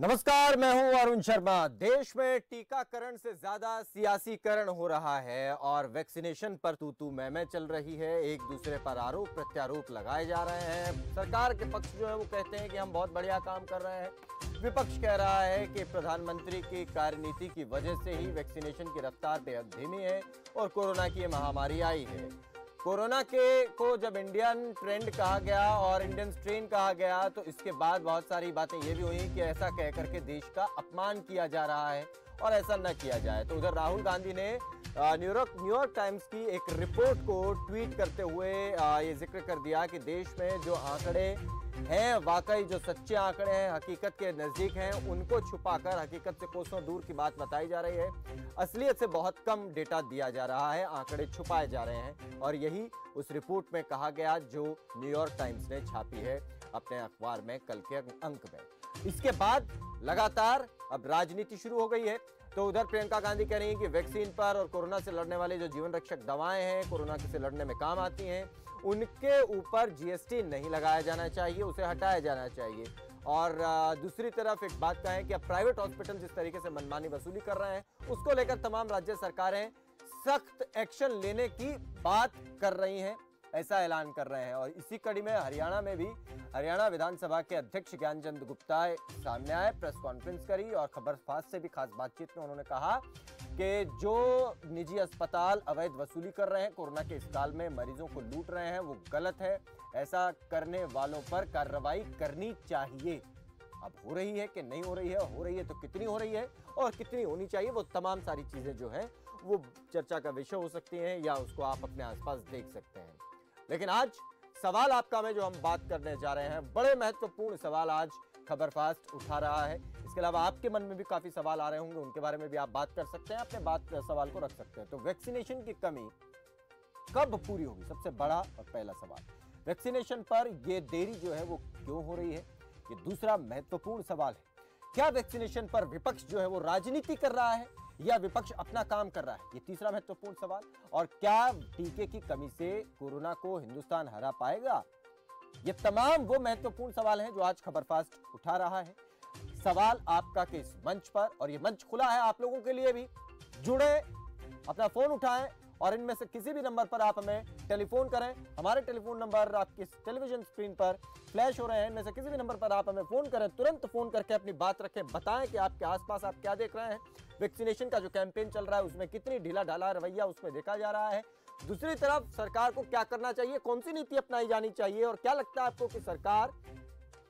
नमस्कार, मैं हूं अरुण शर्मा। देश में टीकाकरण से ज्यादा सियासीकरण हो रहा है और वैक्सीनेशन पर तू मैं चल रही है। एक दूसरे पर आरोप प्रत्यारोप लगाए जा रहे हैं। सरकार के पक्ष जो है वो कहते हैं कि हम बहुत बढ़िया काम कर रहे हैं। विपक्ष कह रहा है कि प्रधानमंत्री की कार्यनीति की वजह से ही वैक्सीनेशन की रफ्तार बेहद धीमी है और कोरोना की महामारी आई है। कोरोना को जब इंडियन ट्रेंड कहा गया और इंडियन स्ट्रेन कहा गया तो इसके बाद बहुत सारी बातें ये भी हुई कि ऐसा कह करके देश का अपमान किया जा रहा है और ऐसा न किया जाए। तो उधर राहुल गांधी ने न्यूयॉर्क टाइम्स की एक रिपोर्ट को ट्वीट करते हुए ये जिक्र कर दिया कि देश में जो आंकड़े हैं, वाकई जो सच्चे आंकड़े हैं, हकीकत के नजदीक हैं, उनको छुपाकर हकीकत से कोसों दूर की बात बताई जा रही है। असलियत से बहुत कम डेटा दिया जा रहा है, आंकड़े छुपाए जा रहे हैं और यही उस रिपोर्ट में कहा गया जो न्यूयॉर्क टाइम्स ने छापी है अपने अखबार में कल के अंक में। इसके बाद लगातार अब राजनीति शुरू हो गई है। तो उधर प्रियंका गांधी कह रही हैं कि वैक्सीन पर और कोरोना से लड़ने वाले जो जीवन रक्षक दवाएं हैं, कोरोना से लड़ने में काम आती हैं, उनके ऊपर जीएसटी नहीं लगाया जाना चाहिए, उसे हटाया जाना चाहिए। और दूसरी तरफ एक बात का है कि अब प्राइवेट हॉस्पिटल जिस तरीके से मनमानी वसूली कर रहे हैं, उसको लेकर तमाम राज्य सरकारें सख्त एक्शन लेने की बात कर रही हैं, ऐसा ऐलान कर रहे हैं। और इसी कड़ी में हरियाणा में भी हरियाणा विधानसभा के अध्यक्ष ज्ञानचंद गुप्ता सामने आए, प्रेस कॉन्फ्रेंस करी और खबरफास्ट से भी खास बातचीत में उन्होंने कहा कि जो निजी अस्पताल अवैध वसूली कर रहे हैं, कोरोना के इस काल में मरीजों को लूट रहे हैं, वो गलत है। ऐसा करने वालों पर कार्रवाई करनी चाहिए। अब हो रही है कि नहीं हो रही है तो कितनी हो रही है और कितनी होनी चाहिए, वो तमाम सारी चीजें जो है वो चर्चा का विषय हो सकती हैं या उसको आप अपने आसपास देख सकते हैं। लेकिन आज सवाल आपका में जो हम बात करने जा रहे हैं, बड़े महत्वपूर्ण सवाल आज खबरफास्ट उठा रहा है। इसके अलावा आपके मन में भी काफी सवाल आ रहे होंगे, उनके बारे में भी आप बात कर सकते हैं, अपने सवाल को रख सकते हैं। तो वैक्सीनेशन की कमी कब पूरी होगी, सबसे बड़ा और पहला सवाल। वैक्सीनेशन पर यह देरी जो है वो क्यों हो रही है, ये दूसरा महत्वपूर्ण सवाल है। क्या वैक्सीनेशन पर विपक्ष जो है वो राजनीति कर रहा है या विपक्ष अपना काम कर रहा है, ये तीसरा महत्वपूर्ण सवाल। और क्या टीके की कमी से कोरोना को हिंदुस्तान हरा पाएगा, ये तमाम वो महत्वपूर्ण सवाल हैं जो आज खबरफास्ट उठा रहा है। सवाल आपका के इस मंच पर, और ये मंच खुला है आप लोगों के लिए भी। जुड़े, अपना फोन उठाएं और इनमें से किसी भी नंबर पर आप हमें टेलीफोन करें। हमारे टेलीफोन नंबर आपकी टेलीविजन स्क्रीन पर फ्लैश हो रहे हैं, इनमें से किसी भी नंबर पर आप हमें फोन करें, तुरंत फोन करके अपनी बात रखें, बताएं कि आपके आसपास आप क्या देख रहे हैं। वैक्सीनेशन का जो कैंपेन चल रहा है उसमें कितनी ढीला ढाला रवैया उसमें देखा जा रहा है। दूसरी तरफ सरकार को क्या करना चाहिए, कौन सी नीति अपनाई जानी चाहिए, और क्या लगता है आपको कि सरकार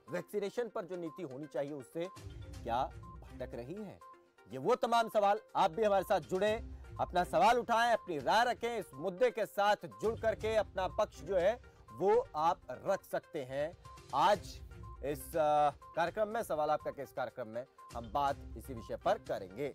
वैक्सीनेशन पर जो नीति होनी चाहिए उससे क्या भटक रही है। ये वो तमाम सवाल, आप भी हमारे साथ जुड़े, अपना सवाल उठाएं, अपनी राय रखें, इस मुद्दे के साथ जुड़ करके अपना पक्ष जो है वो आप रख सकते हैं। आज इस कार्यक्रम में, सवाल आपका के इस कार्यक्रम में हम बात इसी विषय पर करेंगे।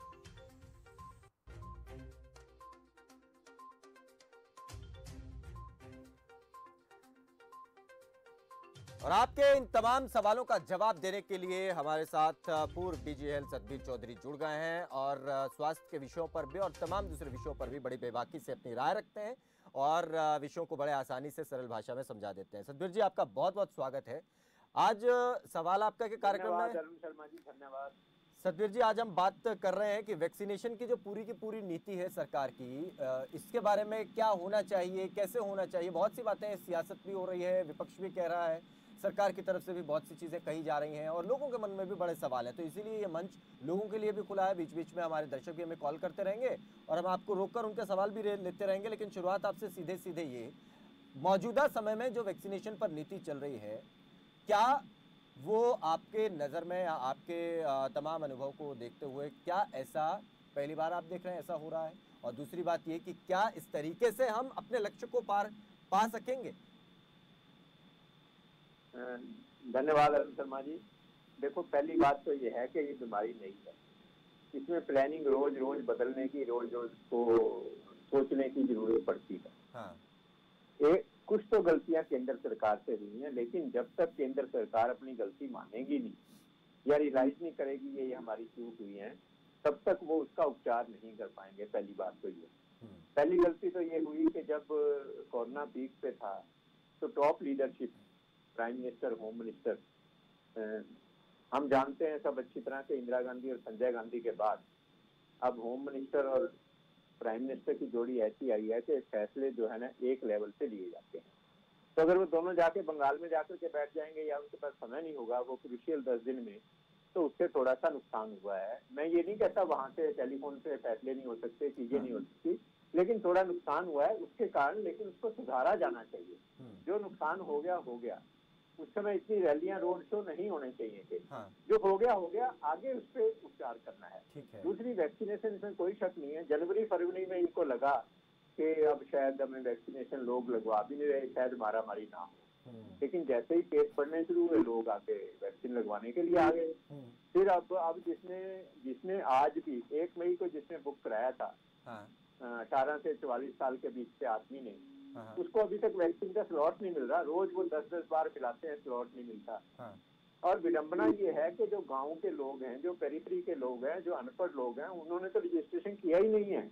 और आपके इन तमाम सवालों का जवाब देने के लिए हमारे साथ पूर्व डीजी हेल्थ सतबीर चौधरी जुड़ गए हैं और स्वास्थ्य के विषयों पर भी और तमाम दूसरे विषयों पर भी बड़ी बेबाकी से अपनी राय रखते हैं और विषयों को बड़े आसानी से सरल भाषा में समझा देते हैं। सतबीर जी, आपका बहुत बहुत स्वागत है आज सवाल आपका के कार्यक्रम में। शर्मा जी, धन्यवाद। सतबीर जी, आज हम बात कर रहे हैं कि वैक्सीनेशन की जो पूरी की पूरी नीति है सरकार की, इसके बारे में क्या होना चाहिए, कैसे होना चाहिए। बहुत सी बातें, सियासत भी हो रही है, विपक्ष भी कह रहा है, सरकार की तरफ से भी बहुत सी चीज़ें कही जा रही हैं और लोगों के मन में भी बड़े सवाल हैं। तो इसीलिए ये मंच लोगों के लिए भी खुला है। बीच बीच में हमारे दर्शक भी हमें कॉल करते रहेंगे और हम आपको रोककर उनके सवाल भी लेते रहेंगे। लेकिन शुरुआत आपसे सीधे सीधे ये, मौजूदा समय में जो वैक्सीनेशन पर नीति चल रही है, क्या वो आपके नज़र में या आपके तमाम अनुभव को देखते हुए क्या ऐसा पहली बार आप देख रहे हैं ऐसा हो रहा है? और दूसरी बात ये कि क्या इस तरीके से हम अपने लक्ष्य को पा सकेंगे? धन्यवाद अरुण शर्मा जी। देखो, पहली बात तो ये है कि ये बीमारी नहीं है, इसमें प्लानिंग रोज रोज बदलने की, रोज रोज को सोचने की जरूरत पड़ती है। हाँ। कुछ तो गलतियां केंद्र सरकार से हुई हैं, लेकिन जब तक केंद्र सरकार अपनी गलती मानेगी नहीं या रियलाइज नहीं करेगी ये हमारी चूक हुई है, तब तक वो उसका उपचार नहीं कर पाएंगे। पहली बात तो ये। पहली गलती तो ये हुई कि जब कोरोना पीक पे था तो top leadership, prime minister, home minister, हम जानते हैं सब अच्छी तरह से, इंदिरा गांधी और संजय गांधी के बाद अब होम मिनिस्टर और प्राइम मिनिस्टर की जोड़ी ऐसी आई है कि फैसले जो है ना एक लेवल से लिए जाते हैं। तो अगर वो दोनों जाके बंगाल में जाकर के बैठ जाएंगे या उनके पास समय नहीं होगा वो क्रूशियल 10 दिन में, तो उससे थोड़ा सा नुकसान हुआ है। मैं ये नहीं कहता वहां से टेलीफोन से फैसले नहीं हो सकते, चीजें नहीं हो सकती, लेकिन थोड़ा नुकसान हुआ है उसके कारण, लेकिन उसको सुधारा जाना चाहिए। जो नुकसान हो गया, उस समय इतनी रैलियां, रोड शो नहीं होने चाहिए थे। जो हो गया, आगे उस पर उपचार करना है। दूसरी, वैक्सीनेशन, इसमें कोई शक नहीं है, जनवरी फरवरी में इनको लगा कि अब शायद हमें वैक्सीनेशन लोग लगवा भी नहीं रहे, शायद मारामारी ना हो, लेकिन जैसे ही केस बढ़ने शुरू हुए लोग आके वैक्सीन लगवाने के लिए आ गए। फिर अब जिसने आज भी 1 मई को जिसने बुक कराया था 18 से 44 साल के बीच के आदमी ने, उसको अभी तक वैक्सीन का स्लॉट नहीं मिल रहा। रोज वो 10-10 बार पिलाते हैं, स्लॉट नहीं मिलता। और विडंबना ये है कि जो गांव के लोग हैं, जो पेरिफेरी के लोग हैं, जो अनपढ़ लोग हैं, उन्होंने तो रजिस्ट्रेशन किया ही नहीं है।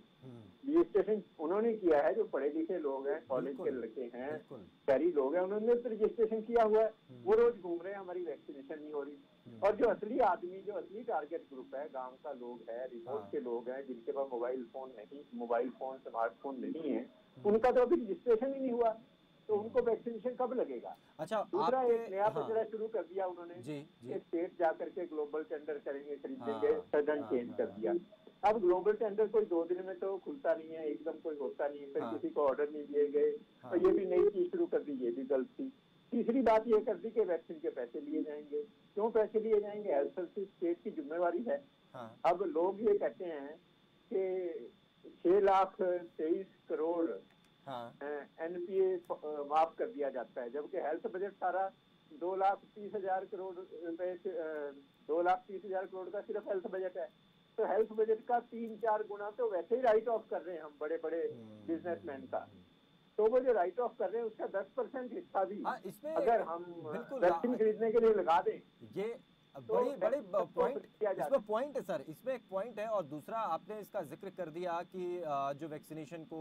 रजिस्ट्रेशन उन्होंने किया है जो पढ़े लिखे लोग हैं, कॉलेज के लड़के हैं, शहरी लोग हैं, उन्होंने तो रजिस्ट्रेशन किया हुआ है। वो रोज घूम रहे हैं, हमारी वैक्सीनेशन नहीं हो रही। और जो असली आदमी, जो असली टारगेट ग्रुप है, गाँव का लोग है, रिमोट के लोग हैं, जिनके पास मोबाइल फोन स्मार्टफोन नहीं है, उनका तो अभी रजिस्ट्रेशन ही नहीं हुआ, तो उनको वैक्सीनेशन कब लगेगा? अच्छा, दूसरा एक नया पचड़ा शुरू कर दिया उन्होंने, स्टेट जाकर के ग्लोबल टेंडर करेंगे, खरीदेंगे, सडन चेंज कर दिया। अब ग्लोबल टेंडर कोई 2 दिन में तो खुलता नहीं है, एकदम कोई होता नहीं है, फिर किसी को ऑर्डर नहीं दिए गए, और ये भी नई चीज शुरू कर दी, ये भी गलत थी। तीसरी बात ये कर दी कि वैक्सीन के पैसे लिए जाएंगे। क्यों पैसे लिए जाएंगे? हेल्थ सर्विस स्टेट की जिम्मेवारी है। अब लोग ये कहते हैं कि 6,23,000 करोड़ एनपीए माफ कर दिया जाता है, जबकि हेल्थ बजट सारा 2,30,000 करोड़ रुपए, 2,30,000 करोड़ का सिर्फ हेल्थ बजट है। तो हेल्थ बजट का 3-4 गुना तो वैसे ही राइट ऑफ कर रहे हैं हम, बड़े बड़े बिजनेसमैन का। तो वो जो राइट ऑफ कर रहे हैं उसका 10% हिस्सा भी इसमें अगर हम वैक्सीन खरीदने के लिए लगा दें, ये बड़ी पॉइंट, इसमें पॉइंट है सर, इसमें एक पॉइंट है। और दूसरा, आपने इसका जिक्र कर दिया कि जो वैक्सीनेशन को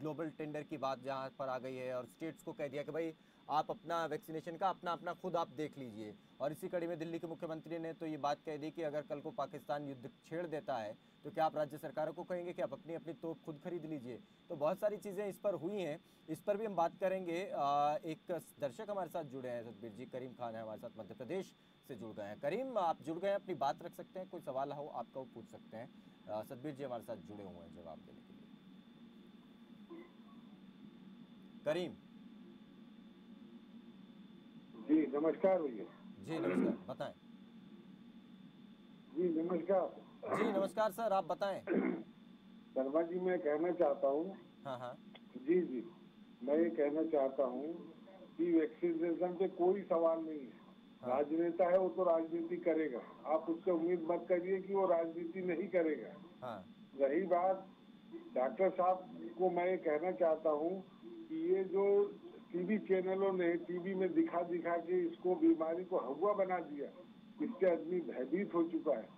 ग्लोबल टेंडर की बात जहां पर आ गई है और स्टेट्स को कह दिया कि भाई आप अपना वैक्सीनेशन का अपना खुद आप देख लीजिए। और इसी कड़ी में दिल्ली के मुख्यमंत्री ने तो ये बात कह दी कि अगर कल को पाकिस्तान युद्ध छेड़ देता है तो क्या आप राज्य सरकारों को कहेंगे कि आप अपनी अपनी तोप खुद खरीद लीजिए। तो बहुत सारी चीज़ें इस पर हुई हैं, इस पर भी हम बात करेंगे। एक दर्शक हमारे साथ जुड़े हैं, सतबीर जी, करीम खान है हमारे साथ, मध्य प्रदेश से जुड़ गए हैं। करीम, आप जुड़ गए हैं, अपनी बात रख सकते हैं, कोई सवाल हो आपका वो पूछ सकते हैं। सतबीर जी हमारे साथ जुड़े हुए हैं जवाब देने के लिए। करीम जी नमस्कार भैया। जी नमस्कार, बताएं। जी नमस्कार। जी नमस्कार सर, आप बताएं। शर्मा जी, मैं कहना चाहता हूँ, हाँ जी जी, मैं ये कहना चाहता हूँ कि वैक्सीनेशन पे कोई सवाल नहीं है। राजनेता है, वो तो राजनीति करेगा, आप उससे उम्मीद मत करिए कि वो राजनीति नहीं करेगा। रही बात डॉक्टर साहब को, मैं ये कहना चाहता हूँ कि ये जो टीवी चैनलों ने टीवी में दिखा के इसको बीमारी को हवा बना दिया, इससे आदमी भयभीत हो चुका है।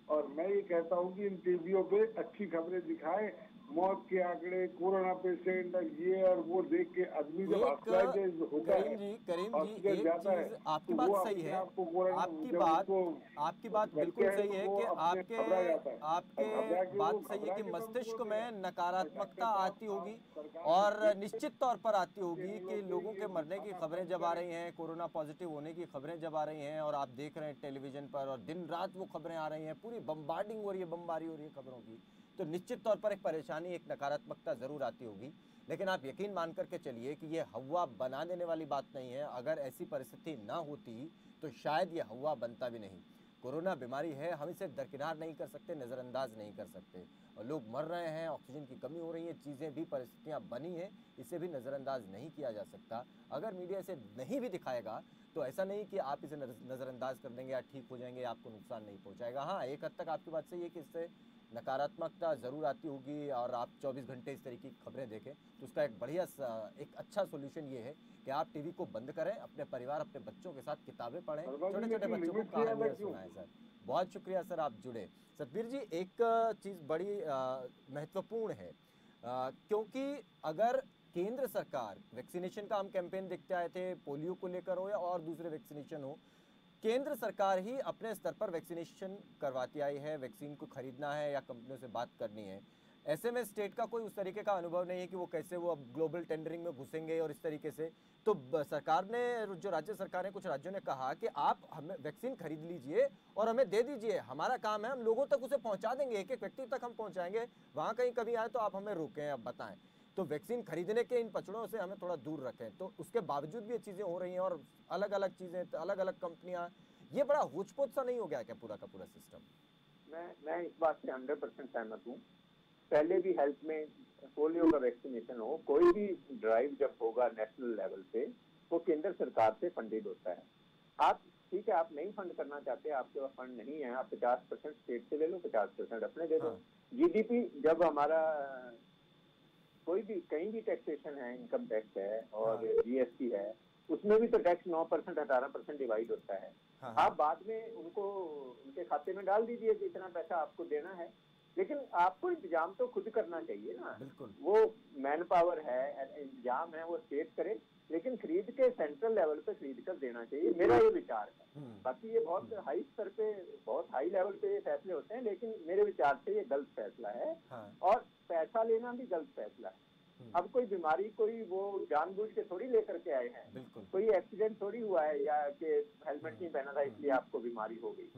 और मैं ये कहता हूँ कि इन टीवियों पे अच्छी खबरें दिखाए, मौत के आंकड़े, कोरोना पेशेंट, ये और वो देख के आदमी जब हॉस्पिटलाइज होता है, करीम जी एक चीज, आपकी बात सही है, आपकी बात बिल्कुल सही है कि आपके बात सही है कि मस्तिष्क में नकारात्मकता आती होगी और निश्चित तौर पर आती होगी कि लोगों के मरने की खबरें जब आ रही हैं, कोरोना पॉजिटिव होने की खबरें जब आ रही हैं और आप देख रहे हैं टेलीविजन पर और दिन रात वो खबरें आ रही हैं, पूरी बम्बार्डिंग हो रही है, बमबारी हो रही है खबरों की, तो निश्चित तौर पर एक परेशानी, एक नकारात्मकता जरूर आती होगी। लेकिन आप यकीन मान करके चलिए कि ये हवा बना देने वाली बात नहीं है। अगर ऐसी परिस्थिति ना होती तो शायद ये हवा बनता भी नहीं। कोरोना बीमारी है, हम इसे दरकिनार नहीं कर सकते, नज़रअंदाज नहीं कर सकते, और लोग मर रहे हैं, ऑक्सीजन की कमी हो रही है, चीज़ें भी, परिस्थितियाँ बनी हैं, इसे भी नज़रअंदाज नहीं किया जा सकता। अगर मीडिया इसे नहीं भी दिखाएगा तो ऐसा नहीं कि आप इसे नज़रअंदाज कर देंगे या ठीक हो जाएंगे, आपको नुकसान नहीं पहुँचाएगा। हाँ, एक हद तक आपकी बात सही है कि इससे नकारात्मकता ज़रूर आती होगी, और आप 24 घंटे इस तरीके की खबरें देखें तो उसका एक बढ़िया एक अच्छा सोल्यूशन ये है कि आप टीवी को बंद करें, अपने परिवार, अपने बच्चों के साथ किताबें पढ़ें, छोटे छोटे बच्चों को कहानियाँ सुनाएं। सर बहुत शुक्रिया सर, आप जुड़े। सतबीर जी, एक चीज़ बड़ी महत्वपूर्ण है, क्योंकि अगर केंद्र सरकार, वैक्सीनेशन का हम कैंपेन देखते आए थे, पोलियो को लेकर हो या और दूसरे वैक्सीनेशन हो, केंद्र सरकार ही अपने स्तर पर वैक्सीनेशन करवाती आई है, वैक्सीन को खरीदना है या कंपनियों से बात करनी है। ऐसे में स्टेट का कोई उस तरीके का अनुभव नहीं है कि वो कैसे वो अब ग्लोबल टेंडरिंग में घुसेंगे और इस तरीके से। तो सरकार ने, जो राज्य सरकार है, कुछ राज्यों ने कहा कि आप हमें वैक्सीन खरीद लीजिए और हमें दे दीजिए, हमारा काम है, हम लोगों तक उसे पहुंचा देंगे, एक एक व्यक्ति तक हम पहुंचाएंगे, वहां कहीं कमी आए तो आप हमें रोकें, अब बताएं। तो वैक्सीन खरीदने के इन पचड़ों से हमें थोड़ा दूर रखें। तो उसके बावजूद भी ये चीजें हो रही हैं और अलग अलग चीजें, अलग अलग कंपनियां, ये बड़ा हुचपुच सा नहीं हो गया क्या पूरा का पूरा सिस्टम? मैं इस बात से 100% सहमत हूँ। पहले भी हेल्थ में पोलियो का वैक्सीनेशन हो, कोई भी ड्राइव जब होगा नेशनल लेवल पे, वो केंद्र सरकार से फंडेड होता है। आप ठीक है, आप नहीं फंड करना चाहते, आपके पास फंड नहीं है, आप 50% स्टेट से ले लो, 50% अपने दे दो। जीडीपी जब हमारा कोई भी कहीं भी टैक्सेशन है, इनकम टैक्स है और जीएसटी है, उसमें भी तो टैक्स 9% 18% डिवाइड होता है। आप बाद में उनको उनके खाते में डाल दीजिए कि इतना पैसा आपको देना है, लेकिन आपको इंतजाम तो खुद करना चाहिए ना। वो मैन पावर है, इंतजाम है, वो स्टेट करे, लेकिन खरीद के सेंट्रल लेवल पे खरीद कर देना चाहिए, मेरा ये विचार है। बाकी ये बहुत हाई स्तर पे, बहुत हाई लेवल पे ये फैसले होते हैं, लेकिन मेरे विचार से ये गलत फैसला है। और पैसा लेना भी गलत फैसला है। अब कोई बीमारी कोई वो जानबूझ के थोड़ी लेकर के आए हैं, कोई एक्सीडेंट थोड़ी हुआ है या कि हेलमेट नहीं पहना था इसलिए आपको बीमारी हो गई।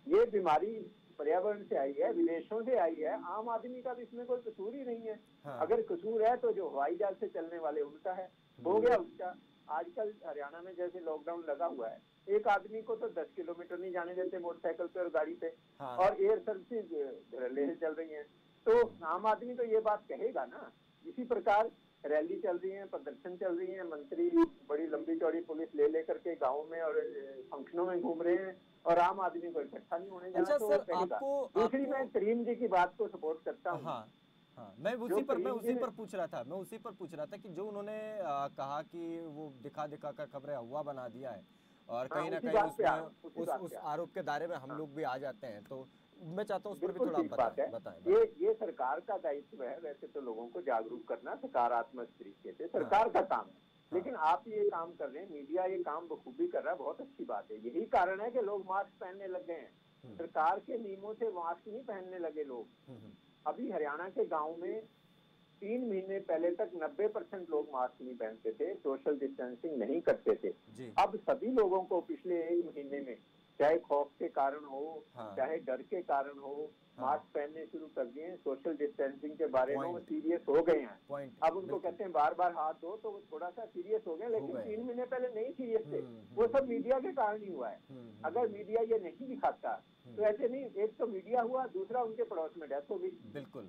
ये बीमारी पर्यावरण से आई है, विदेशों से आई है, आम आदमी का भी इसमें कोई कसूर ही नहीं है। अगर कसूर है तो जो हवाई जहाज से चलने वाले उनका है, हो गया उसका। आजकल हरियाणा में जैसे लॉकडाउन लगा हुआ है, एक आदमी को तो 10 किलोमीटर नहीं जाने देते मोटरसाइकिल पे और गाड़ी पे, और एयर सर्विसेज ले चल रही है, तो आम आदमी तो ये बात कहेगा ना। इसी प्रकार रैली चल रही है, प्रदर्शन चल रही है, मंत्री बड़ी लंबी चौड़ी पुलिस ले लेकर के गाँव में और फंक्शनों में घूम रहे हैं, और आम आदमी को इकट्ठा नहीं होने जाना। तो दूसरी मैं करीम जी की बात को सपोर्ट करता हूँ। मैं उसी पर पूछ रहा था कि जो उन्होंने कहा कि वो दिखा कर खबरें हुआ बना दिया है और कहीं ना कहीं उसमें उस आरोप के दायरे में हम लोग भी आ जाते हैं, तो मैं चाहता हूँ उस पर भी थोड़ा बताएं। ये सरकार का दायित्व है वैसे तो, लोगों को जागरूक करना सकारात्मक तरीके से सरकार का काम है। लेकिन आप ये काम कर रहे हैं, मीडिया ये काम बखूबी कर रहा है, बहुत अच्छी बात है। यही कारण है कि लोग मास्क पहनने लग गए हैं। सरकार के नियमों से मास्क नहीं पहनने लगे लोग। अभी हरियाणा के गांव में 3 महीने पहले तक 90% लोग मास्क नहीं पहनते थे, सोशल डिस्टेंसिंग नहीं करते थे। अब सभी लोगों को पिछले 1 महीने में, चाहे खौफ के कारण हो, चाहे डर के कारण हो, मास्क पहनने शुरू कर दिए हैं। सोशल डिस्टेंसिंग के बारे में वो सीरियस हो गए हैं। अब उनको कहते हैं बार बार हाथ धो, तो वो थोड़ा सा सीरियस हो गए, लेकिन 3 महीने पहले नहीं सीरियस थे। वो सब मीडिया के कारण ही हुआ है। अगर मीडिया ये नहीं दिखाता तो ऐसे नहीं। एक तो मीडिया हुआ, दूसरा उनके पड़ोस में डेथ हो गई,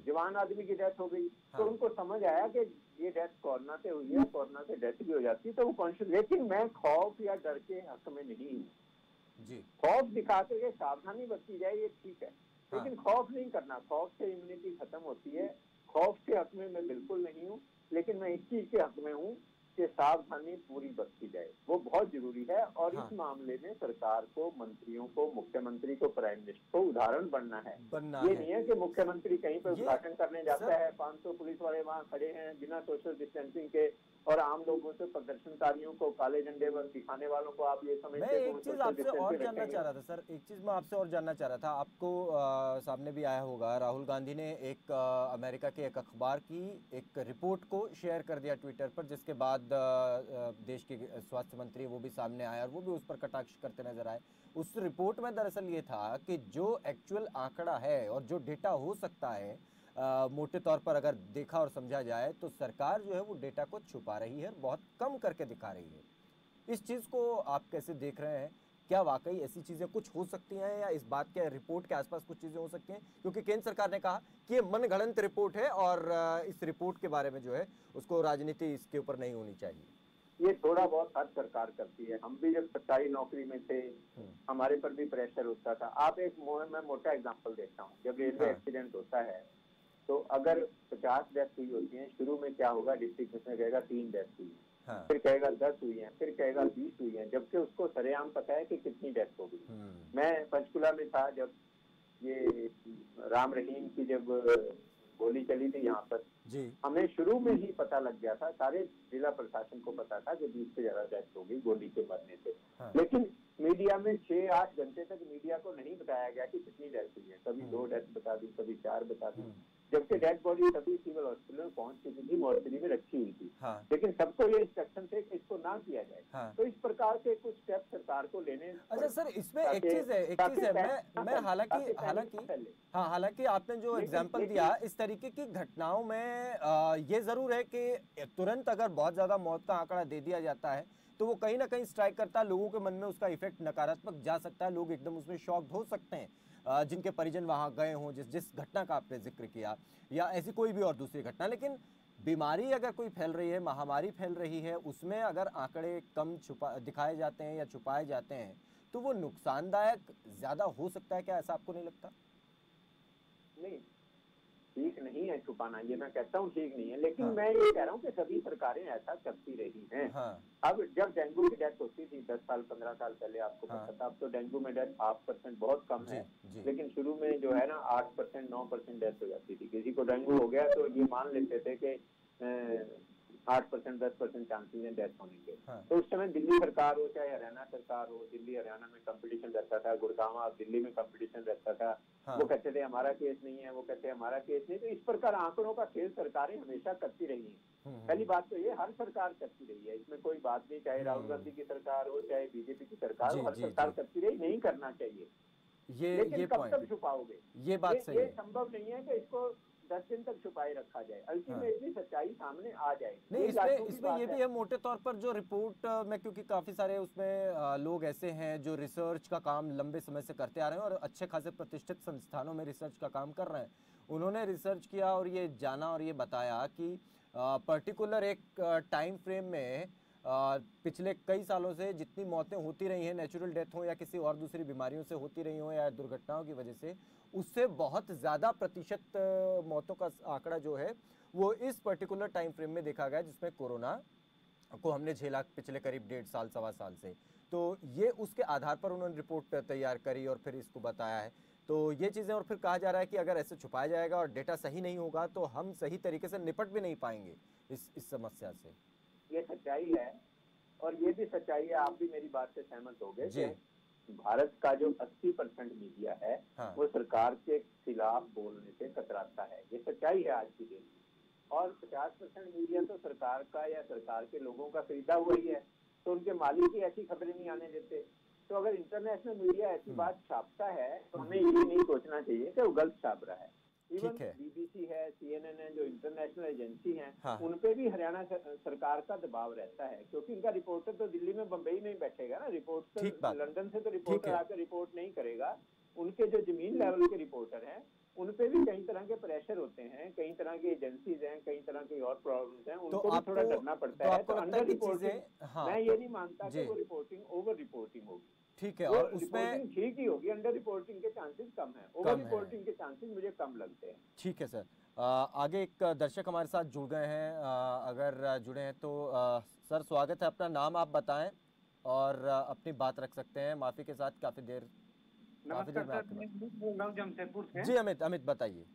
जवान आदमी की डेथ हो गई, तो उनको समझ आया कि ये डेथ कोरोना से हुई है, कोरोना से डेथ भी हो जाती, तो वो कॉन्शियस। लेकिन मैं खौफ या डर के हक में नहीं हूँ। खौफ दिखा करके सावधानी बरती जाए, ये ठीक है, लेकिन खौफ नहीं करना। खौफ से इम्यूनिटी खत्म होती है। खौफ के हक में मैं बिल्कुल नहीं हूँ, लेकिन मैं इस चीज के हक में हूँ कि सावधानी पूरी बरती जाए, वो बहुत जरूरी है। और इस मामले में सरकार को, मंत्रियों को, मुख्यमंत्री को, प्राइम मिनिस्टर को उदाहरण बनना है। ये नहीं है कि मुख्यमंत्री कहीं पर उद्घाटन करने जाता है, 500 पुलिस वाले वहाँ खड़े हैं बिना सोशल डिस्टेंसिंग के, और आम लोगों से, प्रदर्शनकारियों को, काले झंडे दिखाने वालों को आप ये समझते हैं। मैं एक चीज आपसे और जानना चाह रहा था सर, एक चीज मैं आपसे और जानना चाह रहा था। आपको सामने भी आया होगा, राहुल गांधी ने एक अमेरिका के एक अखबार की एक रिपोर्ट को शेयर कर दिया ट्विटर पर, जिसके बाद देश के स्वास्थ्य मंत्री वो भी सामने आए और वो भी उस पर कटाक्ष करते नजर आए। उस रिपोर्ट में दरअसल ये था कि जो एक्चुअल आंकड़ा है और जो डेटा हो सकता है, मोटे तौर पर अगर देखा और समझा जाए, तो सरकार जो है वो डेटा को छुपा रही है, बहुत कम करके दिखा रही है। इस चीज को आप कैसे देख रहे हैं? क्या वाकई ऐसी चीजें कुछ हो सकती हैं, या इस बात के रिपोर्ट के आसपास कुछ चीजें हो सकती हैं? क्योंकि केंद्र सरकार ने कहा कि ये मनगढ़ंत रिपोर्ट है और इस रिपोर्ट के बारे में जो है उसको राजनीति इसके ऊपर नहीं होनी चाहिए। ये थोड़ा बहुत हर सरकार करती है। हम भी जब सरकारी नौकरी में थे, हमारे पर भी प्रेशर होता था। आप एक मैं मोटा एग्जाम्पल देता हूँ। जब रेलवे एक्सीडेंट होता है तो अगर 50 डेथ हुई होती है, शुरू में क्या होगा, डिस्ट्रिक्ट में कहेगा 3 डेथ हुई, फिर कहेगा 10 हुई है, फिर कहेगा 20 हुई है, जबकि उसको सरेआम पता है कि कितनी डेथ हो गई। मैं पंचकुला में था जब ये राम रहीम की जब गोली चली थी यहाँ पर, हमें शुरू में ही पता लग गया था, सारे जिला प्रशासन को पता था कि 20 से ज्यादा डेथ हो गई गोली के मरने से। लेकिन मीडिया में 6-8 घंटे तक मीडिया को नहीं बताया गया कि कितनी डेथ हुई है, कभी 2 डेथ बता दी, कभी 4 बता दी, जबकि डेड बॉडी तभी सिविल हॉस्पिटल में पहुंच चुकी थी, मॉर्चरी में रखी हुई थी। हाँ। लेकिन सबको ये इंस्ट्रक्शन थे कि इसको ना किया जाए। हाँ। तो इस प्रकार के कुछ स्टेप सरकार को लेने। अच्छा सर, इसमें एक चीज है मैं हालांकि आपने जो एग्जांपल दिया इस तरीके की घटनाओं में ये जरूर है कि तुरंत अगर बहुत ज्यादा मौत का आंकड़ा दे दिया जाता है तो वो कहीं ना कहीं स्ट्राइक करता है, लोगों के मन में उसका इफेक्ट नकारात्मक जा सकता है, लोग एकदम उसमें शॉक्ड हो सकते हैं जिनके परिजन वहां गए हों, जिस घटना का आपने जिक्र किया या ऐसी कोई भी और दूसरी घटना। लेकिन बीमारी अगर कोई फैल रही है, महामारी फैल रही है, उसमें अगर आंकड़े कम दिखाए जाते हैं या छुपाए जाते हैं तो वो नुकसानदायक ज्यादा हो सकता है क्या? ऐसा आपको नहीं लगता? नहीं, ठीक नहीं है छुपाना, ये मैं कहता हूँ ठीक नहीं है, लेकिन मैं ये कह रहा हूँ कि सभी सरकारें ऐसा करती रही हैं। अब जब डेंगू की डेथ होती थी 10 साल 15 साल पहले, आपको पता था, अब तो डेंगू में डेथ 0.5% बहुत कम है, लेकिन शुरू में जो है ना 8% 9% डेथ हो जाती थी। किसी को डेंगू हो गया तो ये मान लेते थे कि 8% 10% चांसेस हैं डेथ होने के। तो उस समय दिल्ली सरकार हो चाहे हरियाणा सरकार हो, दिल्ली हरियाणा में कंपटीशन रहता था, गुड़गांव दिल्ली में कंपटीशन रहता था। वो कहते थे हमारा केस नहीं है, वो कहते हैं हमारा केस नहीं। तो इस प्रकार आंकड़ों का खेल सरकारें हमेशा करती रही हैं। पहली बात तो ये हर सरकार करती रही है, इसमें कोई बात नहीं, चाहे राहुल गांधी की सरकार हो चाहे बीजेपी की सरकार हो, हर सरकार करती रही। नहीं करना चाहिए, लेकिन कब तक छुपाओगे? ये बात सही है। ये संभव नहीं है कि इसको 10 दिन तक छुपाए रखा जाए, अल्टीमेटली सच्चाई सामने आ जाएगी। नहीं, इसमें ये भी है मोटे तौर पर जो रिपोर्ट में, क्योंकि काफी सारे उसमें लोग ऐसे हैं जो रिसर्च का काम लंबे समय से करते आ रहे हैं और अच्छे खासे प्रतिष्ठित संस्थानों में रिसर्च का काम कर रहे हैं। उन्होंने रिसर्च किया और ये जाना और ये बताया कि पर्टिकुलर एक टाइम फ्रेम में पिछले कई सालों से जितनी मौतें होती रही हैं, नेचुरल डेथ हो या किसी और दूसरी बीमारियों से होती रही हो या दुर्घटनाओं की वजह से, उससे बहुत ज़्यादा प्रतिशत मौतों का आंकड़ा जो है वो इस पर्टिकुलर टाइम फ्रेम में देखा गया जिसमें कोरोना को हमने झेला पिछले करीब 1.5 साल 1.25 साल से। तो ये उसके आधार पर उन्होंने रिपोर्ट तैयार करी और फिर इसको बताया है। तो ये चीज़ें, और फिर कहा जा रहा है कि अगर ऐसे छुपाया जाएगा और डेटा सही नहीं होगा तो हम सही तरीके से निपट भी नहीं पाएंगे इस समस्या से। ये सच्चाई है और ये भी सच्चाई है, आप भी मेरी बात से सहमत हो गए। भारत का जो 80% मीडिया है वो सरकार के खिलाफ बोलने से कतराता है, ये सच्चाई है आज की डेट में। और 50% मीडिया तो सरकार का या सरकार के लोगों का खरीदा हुआ ही है, तो उनके मालिक ही ऐसी खबरें नहीं आने देते। तो अगर इंटरनेशनल मीडिया ऐसी बात छापता है तो हमें ये नहीं सोचना चाहिए कि वो गलत छाप रहा है। इवन बीबीसी है, CNN है, जो इंटरनेशनल एजेंसी हैं, उनपे भी हरियाणा सरकार का दबाव रहता है, क्योंकि इनका रिपोर्टर तो दिल्ली में बम्बई में ही बैठेगा ना, रिपोर्टर लंदन से तो रिपोर्टर आकर रिपोर्ट नहीं करेगा। उनके जो जमीन लेवल के रिपोर्टर हैं उनपे भी कई तरह के प्रेशर होते हैं, कई तरह की एजेंसीज हैं, कई तरह की और प्रॉब्लम्स हैं, उनको भी थोड़ा डरना पड़ता है। तो अंडर रिपोर्टिंग मैं ये नहीं मानता कि वो रिपोर्टिंग ओवर रिपोर्टिंग होगी। ठीक है, और उसमें ठीक ही होगी, अंडर रिपोर्टिंग के चांसेस कम है, ओवर रिपोर्टिंग के चांसेस मुझे कम लगते हैं। ठीक है सर, आगे एक दर्शक हमारे साथ जुड़ गए हैं, अगर जुड़े हैं तो सर स्वागत है, अपना नाम आप बताएं और अपनी बात रख सकते हैं। माफी के साथ काफी देर नमस्कार, जमशेदपुर से। जी अमित बताइए।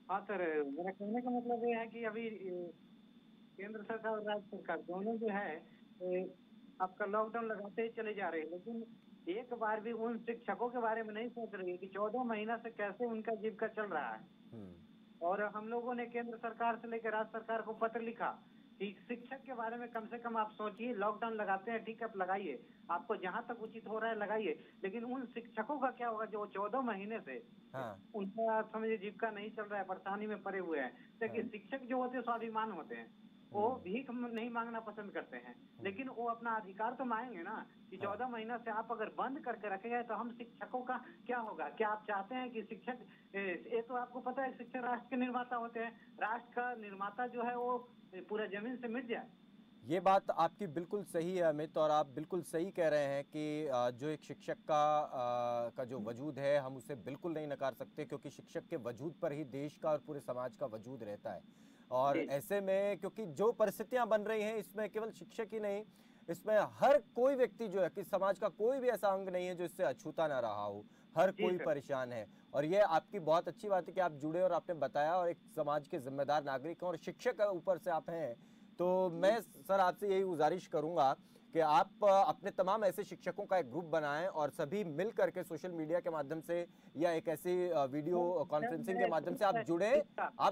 हाँ सर, मेरा कहने का मतलब ये है कि अभी केंद्र सरकार और राज्य सरकार दोनों जो है आपका लॉकडाउन लगाते ही चले जा रहे हैं, लेकिन एक बार भी उन शिक्षकों के बारे में नहीं सोच रही है कि 14 महीना से कैसे उनका जीविका चल रहा है। और हम लोगों ने केंद्र सरकार से लेकर राज्य सरकार को पत्र लिखा कि शिक्षक के बारे में कम से कम आप सोचिए। लॉकडाउन लगाते हैं, ठीक है, आप लगाइए, आपको जहां तक उचित हो रहा है लगाइए, लेकिन उन शिक्षकों का क्या होगा जो 14 महीने से उनका समझिए जीविका नहीं चल रहा है, परेशानी में पड़े हुए हैं। देखिए शिक्षक जो होते हैं स्वाभिमान होते हैं, वो भीख नहीं मांगना पसंद करते हैं, लेकिन वो अपना अधिकार तो मांगेंगे ना कि 14 महीना से आप अगर बंद करके रखे गए तो हम शिक्षकों का क्या होगा? क्या आप चाहते हैं कि शिक्षक, ये तो आपको पता है शिक्षक राष्ट्र के निर्माता होते हैं, राष्ट्र का निर्माता जो है वो पूरा जमीन से मिट जाए। ये बात आपकी बिल्कुल सही है अमित, और आप बिल्कुल सही कह रहे हैं कि जो एक शिक्षक का जो वजूद है हम उसे बिल्कुल नहीं नकार सकते, क्योंकि शिक्षक के वजूद पर ही देश का और पूरे समाज का वजूद रहता है। और ऐसे में क्योंकि जो परिस्थितियां बन रही हैं इसमें केवल शिक्षक ही नहीं, इसमें हर कोई व्यक्ति जो है कि समाज का कोई भी ऐसा अंग नहीं है जो इससे अछूता ना रहा हो, हर कोई परेशान है। और ये आपकी बहुत अच्छी बात है कि आप जुड़े और आपने बताया, और एक समाज के जिम्मेदार नागरिक हैं और शिक्षक ऊपर से आप हैं। तो मैं सर आपसे यही गुजारिश करूंगा कि आप अपने तमाम ऐसे शिक्षकों का एक ग्रुप बनाएं और सभी मिल करके सोशल मीडिया के माध्यम से या एक ऐसी वीडियो कॉन्फ्रेंसिंग के माध्यम से आप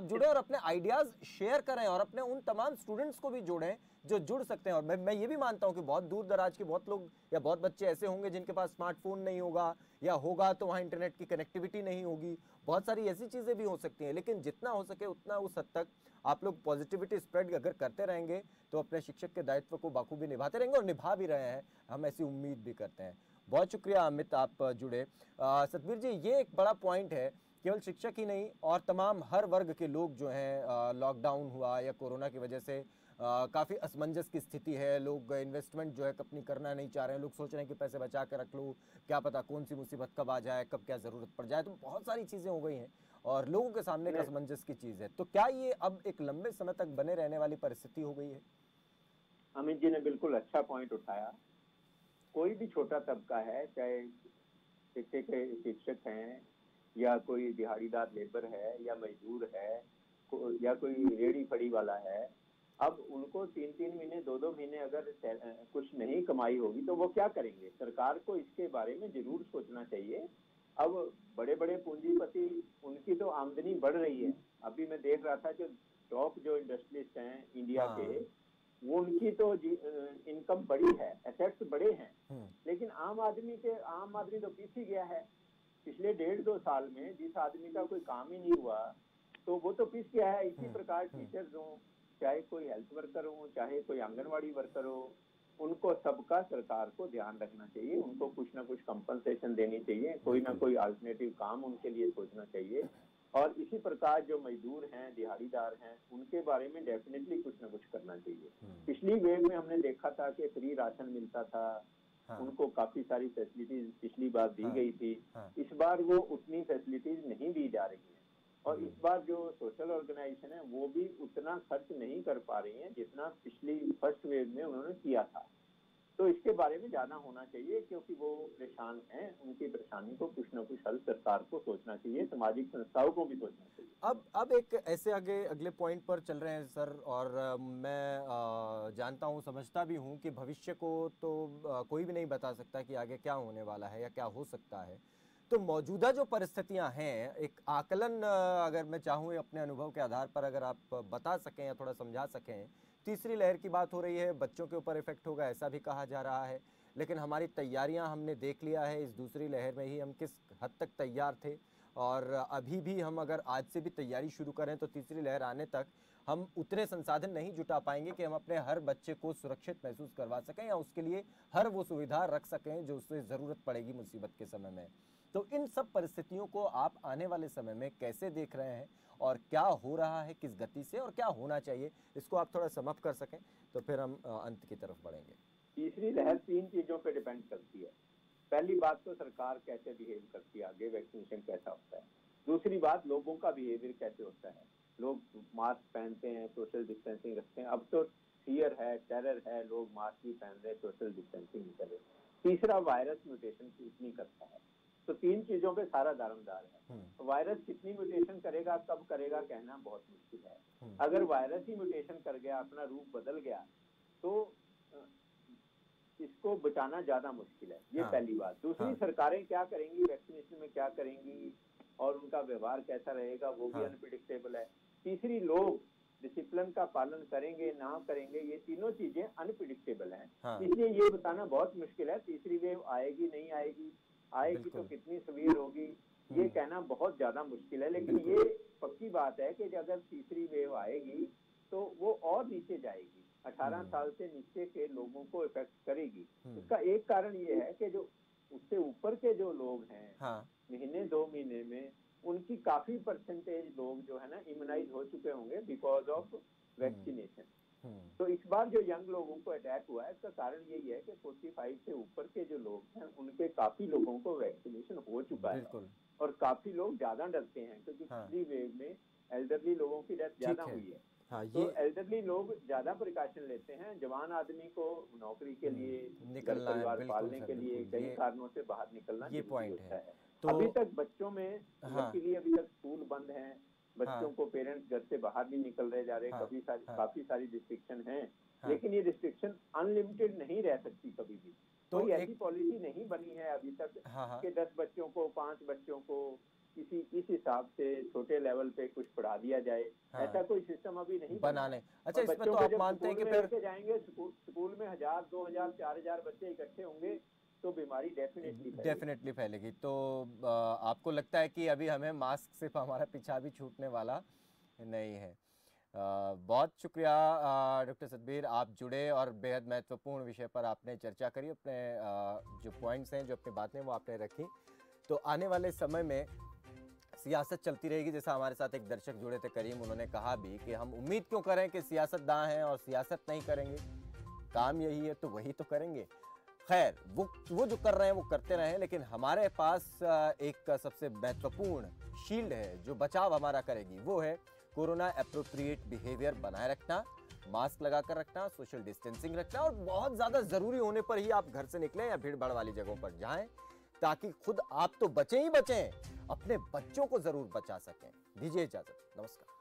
जुड़े और अपने आइडियाज शेयर करें और अपने उन तमाम स्टूडेंट्स को भी जोड़ें जो जुड़ सकते हैं। और मैं ये भी मानता हूं कि बहुत दूर दराज के बहुत लोग या बहुत बच्चे ऐसे होंगे जिनके पास स्मार्टफोन नहीं होगा, या होगा तो वहाँ इंटरनेट की कनेक्टिविटी नहीं होगी, बहुत सारी ऐसी चीज़ें भी हो सकती हैं। लेकिन जितना हो सके उतना उस हद तक आप लोग पॉजिटिविटी स्प्रेड अगर करते रहेंगे तो अपने शिक्षक के दायित्व को बाखूबी निभाते रहेंगे, और निभा भी रहे हैं, हम ऐसी उम्मीद भी करते हैं। बहुत शुक्रिया अमित, आप जुड़े। सतबीर जी, ये एक बड़ा पॉइंट है, केवल शिक्षक ही नहीं और तमाम हर वर्ग के लोग जो हैं, लॉकडाउन हुआ या कोरोना की वजह से काफ़ी असमंजस की स्थिति है, लोग इन्वेस्टमेंट जो है अपनी करना नहीं चाह रहे हैं, लोग सोच रहे हैं कि पैसे बचा के रख लो, क्या पता कौन सी मुसीबत कब आ जाए, कब क्या ज़रूरत पड़ जाए, तो बहुत सारी चीज़ें हो गई हैं और लोगों के सामने एक असमंजस की चीज़ है। तो क्या ये अब एक लंबे समय तक बने रहने वाली परिस्थिति हो गई है? अमित जी ने बिल्कुल अच्छा पॉइंट उठाया। कोई भी छोटा तबका है, चाहे शिक्षक हैं या कोई दिहाड़ीदार लेबर है या मजदूर है या कोई रेड़ी फड़ी वाला है, अब उनको 3-3 महीने 2-2 महीने अगर कुछ नहीं कमाई होगी तो वो क्या करेंगे? सरकार को इसके बारे में जरूर सोचना चाहिए। अब बड़े बड़े पूंजीपति, उनकी तो आमदनी बढ़ रही है। अभी मैं देख रहा था जो टॉप जो इंडस्ट्रियलिस्ट हैं इंडिया के, वो उनकी तो इनकम बड़ी है, एसेट्स बड़े हैं, लेकिन आम आदमी तो पीछे गया है। पिछले 1.5-2 साल में जिस आदमी का कोई काम ही नहीं हुआ तो वो तो पीछे गया है। इसी प्रकार टीचर्स हों, चाहे कोई हेल्थ वर्कर हो, चाहे कोई आंगनवाड़ी वर्कर हो, उनको सबका सरकार को ध्यान रखना चाहिए। उनको कुछ ना कुछ कंपनसेशन देनी चाहिए, कोई ना कोई अल्टरनेटिव काम उनके लिए सोचना चाहिए। और इसी प्रकार जो मजदूर हैं, दिहाड़ीदार हैं, उनके बारे में डेफिनेटली कुछ ना कुछ करना चाहिए। पिछली वेव में हमने देखा था कि फ्री राशन मिलता था, उनको काफी सारी फैसिलिटीज पिछली बार दी गई थी। इस बार वो उतनी फैसिलिटीज नहीं दी जा रही है, और इस बार जो सोशल ऑर्गेनाइजेशन है वो भी उतना खर्च नहीं कर पा रही है जितना पिछली फर्स्ट वेव में उन्होंने किया था। तो इसके बारे में ज्यादा होना चाहिए, क्योंकि वो परेशान हैं, उनकी परेशानी को कुछ ना कुछ हल सरकार को सोचना चाहिए, सामाजिक संस्थाओं को भी सोचना चाहिए। अब एक ऐसे अगले पॉइंट पर चल रहे हैं सर, और मैं जानता हूँ, समझता भी हूँ कि भविष्य को तो कोई भी नहीं बता सकता कि आगे क्या होने वाला है या क्या हो सकता है। तो मौजूदा जो परिस्थितियां हैं, एक आकलन अगर मैं चाहूँ अपने अनुभव के आधार पर अगर आप बता सकें या थोड़ा समझा सकें। तीसरी लहर की बात हो रही है, बच्चों के ऊपर इफेक्ट होगा ऐसा भी कहा जा रहा है, लेकिन हमारी तैयारियां हमने देख लिया है इस दूसरी लहर में ही हम किस हद तक तैयार थे, और अभी भी हम अगर आज से भी तैयारी शुरू करें तो तीसरी लहर आने तक हम उतने संसाधन नहीं जुटा पाएंगे कि हम अपने हर बच्चे को सुरक्षित महसूस करवा सकें या उसके लिए हर वो सुविधा रख सकें जो उससे ज़रूरत पड़ेगी मुसीबत के समय में। तो इन सब परिस्थितियों को आप आने वाले समय में कैसे देख रहे हैं और क्या हो रहा है किस गति से और क्या होना चाहिए, इसको आप थोड़ा समअप कर सकें तो फिर हम अंत की तरफ बढ़ेंगे। तीसरी लहर 3 चीजों पे डिपेंड करती है। पहली बात तो सरकार कैसे बिहेव करती है, आगे वैक्सीनेशन कैसा होता है। दूसरी बात लोगों का बिहेवियर कैसे होता है, लोग मास्क पहनते हैं, सोशल डिस्टेंसिंग रखते हैं। अब तो फियर है, टेरर है, लोग मास्क भी पहन रहे, सोशल डिस्टेंसिंग नहीं कर रहे। तीसरा, वायरस म्यूटेशन कितनी करता है। तो 3 चीजों पे सारा दारोमदार है। तो वायरस कितनी म्यूटेशन करेगा, कब करेगा, कहना बहुत मुश्किल है। अगर वायरस ही म्यूटेशन कर गया, अपना रूप बदल गया, तो इसको बचाना ज्यादा मुश्किल है। ये पहली बात। दूसरी, सरकारें क्या करेंगी, वैक्सीनेशन में क्या करेंगी और उनका व्यवहार कैसा रहेगा, वो भी अनप्रिडिक्टेबल है। तीसरी, लोग डिसिप्लिन का पालन करेंगे ना करेंगे, ये तीनों चीजें अनप्रिडिक्टेबल हैं। इसलिए ये बताना बहुत मुश्किल है तीसरी वेव आएगी नहीं आएगी, आएगी तो कितनी सीवियर होगी, ये कहना बहुत ज्यादा मुश्किल है। लेकिन ये पक्की बात है कि अगर तीसरी वेव आएगी तो वो और नीचे जाएगी, 18 साल से नीचे के लोगों को इफेक्ट करेगी। इसका एक कारण ये है कि जो उससे ऊपर के जो लोग हैं, महीने 2 महीने में उनकी काफी परसेंटेज लोग जो है ना इम्यूनाइज हो चुके होंगे बिकॉज ऑफ वैक्सीनेशन। तो इस बार जो यंग लोगों को अटैक हुआ है, इसका कारण यही है कि 45 से ऊपर के जो लोग हैं उनके काफी लोगों को वैक्सीनेशन हो चुका है, और काफी लोग ज्यादा डरते हैं क्योंकि पिछली वेव में एल्डरली लोगों की डेथ ज्यादा हुई है। तो एल्डरली लोग ज्यादा प्रिकॉशन लेते हैं। जवान आदमी को नौकरी के लिए, निकलना, परिवार पालने के लिए, कई कारणों से बाहर निकलना ये पॉइंट है। तो अभी तक बच्चों में क्योंकि अभी तक स्कूल बंद हैं, बच्चों को पेरेंट्स घर से बाहर नहीं निकल रहे जा रहे, काफी सारी रिस्ट्रिक्शन हैं, हाँ। लेकिन ये रिस्ट्रिक्शन अनलिमिटेड नहीं रह सकती कभी भी। तो कोई एक- ऐसी पॉलिसी नहीं बनी है अभी तक हाँ हाँ कि 10 बच्चों को 5 बच्चों को किसी इस हिसाब से छोटे लेवल पे कुछ पढ़ा दिया जाए। हाँ। ऐसा कोई सिस्टम अभी नहीं बना बना नहीं। है। अच्छा, और इसमें बच्चों तो को आप जब मानते हैं कि स्कूल में फिर लेके जाएंगे, स्कूल में 1000, 2000, 4000 बच्चे इकट्ठे होंगे तो बीमारी डेफिनेटली फैलेगी। तो आपको लगता है कि अभी हमें मास्क सिर्फ हमारा पीछा भी छूटने वाला नहीं है। बहुत शुक्रिया डॉक्टर सतबीर, आप जुड़े और बेहद महत्वपूर्ण विषय पर आपने चर्चा करी। अपने जो पॉइंट्स हैं, जो अपनी बातें वो आपने रखी। तो आने वाले समय में सियासत चलती रहेगी। जैसा हमारे साथ एक दर्शक जुड़े थे करीम, उन्होंने कहा भी कि हम उम्मीद क्यों करें कि सियासतदान हैं और सियासत नहीं करेंगे, काम यही है तो वही तो करेंगे। खैर, वो जो कर रहे हैं वो करते रहें, लेकिन हमारे पास एक सबसे महत्वपूर्ण शील्ड है जो बचाव हमारा करेगी, वो है कोरोना एप्रोप्रिएट बिहेवियर बनाए रखना, मास्क लगाकर रखना, सोशल डिस्टेंसिंग रखना, और बहुत ज्यादा जरूरी होने पर ही आप घर से निकलें या भीड़ भाड़ वाली जगहों पर जाएं, ताकि खुद आप तो बचें ही बचें, अपने बच्चों को जरूर बचा सकें। दीजिए इजाजत, नमस्कार।